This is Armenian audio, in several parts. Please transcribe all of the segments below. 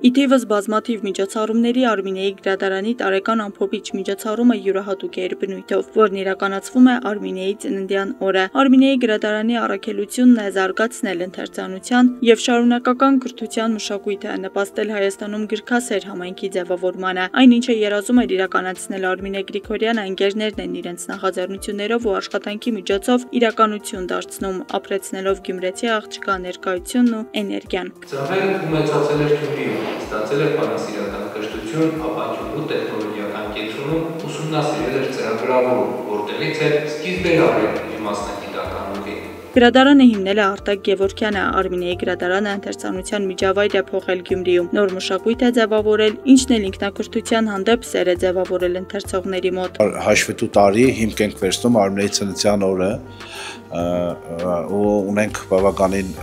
Իթիվս բազմաթիվ միջոցառումների Արմինեի գրադարանի տարեկան ամփոփիչ միջոցառումը յուրահատուկ էր բնույթով, որն իրականացվում է Արմինեի ծննդյան օրը։ Արմինեի գրադարանի առաքելությունն է զարգացնել ընթերցանության եւ շարունակական կրթության մշակույթը, նպաստել Հայաստանում գրքասեր համայնքի ձևավորմանը։ Այն, ինչը երազում էր իրականացնել Արմինե Գրիգորյանը, ընկերներն են իրենց նախաձեռնություններով ու աշխատանքի միջոցով իրականություն դարձնում, ապրեցնելով գյումրեցի աղջկա ներկայությունն ու էներգիան։ Մեծացել էր Գյումրիում, ստացել էր բանասիրական կրթություն, ապա Գյումրու տեխնոլոգիական կենտրոնում ուսումնասիրել էր ծրագրավորում, որտեղից էլ սկիզբեր առել իր մասնագիտական ուղին։ Գրադարանը հիմնել է Արտակ Գևորգյանը, Արմինեի գրադարանը ընթերցանության միջավայր է փոխել Գյումրիում, նոր մշակույթ է ձևավորել, ինչն էլ ինքնակրթության հանդեպ սեր է ձևավորել ընթերցողների մոտ։ Հաշվետու տարի հիմք ենք վերցնում Արմինեի ծննդյան օրը ու ունենք բավականին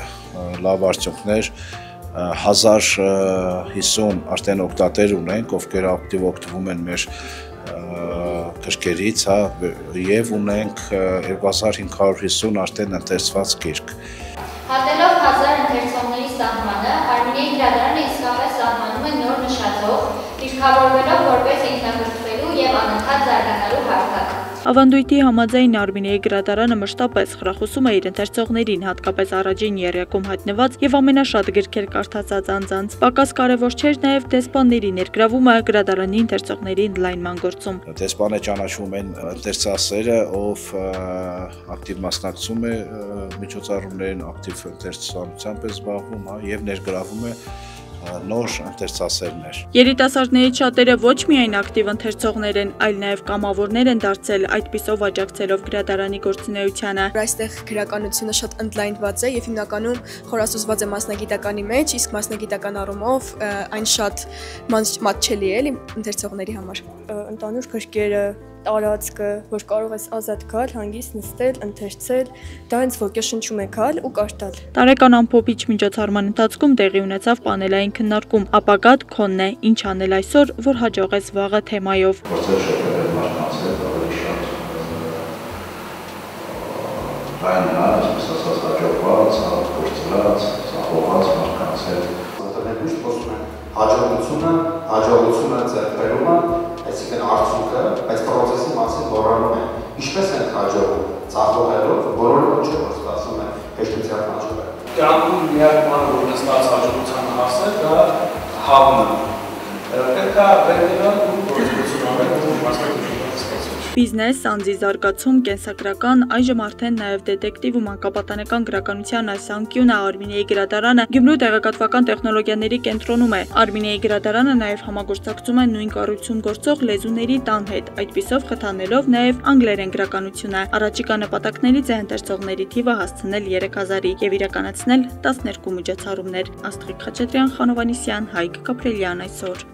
լավ արդյունքներ։ 1050 արդեն օգտատեր ունենք, ովքեր ակտիվ օգտվում են մեր գրքերից, եւ ունենք 2550 արդեն ընթերցված գիրք։ Հատելով 1000 ընթերցողների սահմանը, Արմինեի գրադարանը իսկապես սահմանում է նոր նշաձող, դիրքավորվելով որպես ինքնակրթվելու եւ անընդհատ զարգանալու հարթակ։ Ավանդույթի համաձայն Արմինեի գրադարանը մշտապես խրախուսում է իր ընթերցողներին, հատկապես առաջին եռյակում հայտնված եւ ամենաշատ գրքեր կարդացած անձանց։ Պակաս կարևոր չէր նաեւ դեսպանների ներգրավումը գրադարանի ընթերցողների ընդլայնման գործում։ Դեսպանը ճանաչում են ընթերցասերը, ով ակտիվ մասնակցում է միջոցառումներին, ակտիվ ընթերցանությամբ է զբաղվում, եւ ներգրավում է նոր ընթերցասերներ։ Երիտասարդներից շատերը ոչ միայն ակտիվ ընթերցողներ են, այլ նաև կամավորներ են դարձել, այդպիսով աջակցելով գրադարանի գործունեությանը։ Այստեղ գրականությունը շատ ընդլայնված է եւ հիմնականում խորասուզված է մասնագիտականի մեջ, իսկ մասնագիտական առումով այն շատ մատչելի է ընթերցողների համար։ Ընդհանուր գրքերը, տարածքը, որ կարող ես ազատ գալ, հանգիստ նստել, ընթերցել, դա հենց ոգեշնչում է գալ ու կարդալ։ Տարեկան ամփոփիչ միջոցառման ընթացքում տեղի ունեցավ պանելային քննարկում, ապագան քոնն է, ինչ անել այսօր, որ հաջողես վաղը թեմայով։ Հաջողությունը ձեռք բերում է, այսինքն արդյունքը, այս պրոցեսի մասին մոռանում է։ Ինչպես են հաջողում, ծախողելով, բոլորը ոչ որ ստացվում է հեշտությամբ հաջողել։ Կյանքում միակ բանը, որ նստած հաջողության հասը, դա հավն է։ Պետք է վերնալ ու գործունեություն անել, որ մասնակցություն ստացվի։ Բիզնես, անձի զարգացում, կենսագրական, այժմ արդեն նաև դետեկտիվ ու մանկապատանեկան գրականության այս անկյունը Արմինեի գրադարանը Գյումրու տեղեկատվական տեխնոլոգիաների կենտրոնում է։ Արմինեի գրադարանը նաև համագործակցում է նույն կառույցում գործող լեզուների տան հետ, այդպիսով խթանելով նաև անգլերեն գրականությունը։ Առաջիկա նպատակներից է ընթերցողների թիվը հասցնել 3000-ի եւ իրականացնել 12 միջոցառումներ։ Աստղիկ Խաչատրյան, Խանովանիսյան, Հայկ Կապրելյան այսօր։